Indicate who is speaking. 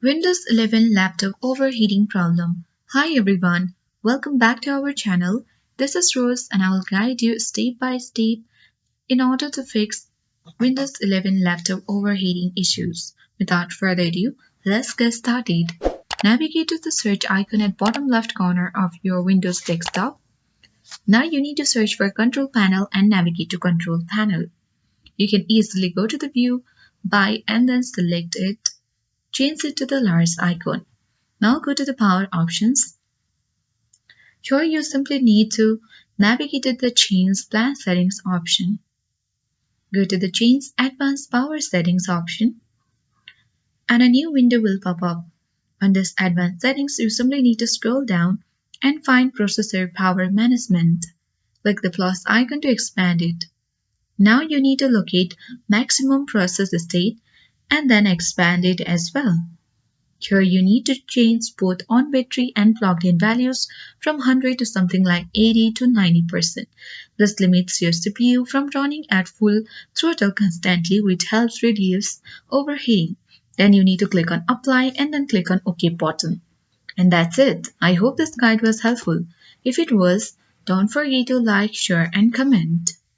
Speaker 1: Windows 11 laptop overheating problem. Hi everyone, welcome back to our channel. This is Rose and I will guide you step by step in order to fix Windows 11 laptop overheating issues. Without further ado, let's get started. Navigate to the search icon at bottom left corner of your Windows desktop. Now you need to search for Control Panel and navigate to Control Panel. You can easily go to the View, By and then select it. Change it to the large icon. Now go to the Power options. Here you simply need to navigate to the Change Plan Settings option. Go to the Change Advanced Power Settings option and a new window will pop up. On this Advanced Settings, you simply need to scroll down and find Processor Power Management. Click the plus icon to expand it. Now you need to locate Maximum Process State and then expand it as well. Here you need to change both on battery and plugged in values from 100 to something like 80 to 90%. This limits your CPU from running at full throttle constantly, which helps reduce overheating. Then you need to click on Apply and then click on OK button. And that's it. I hope this guide was helpful. If it was, don't forget to like, share and comment.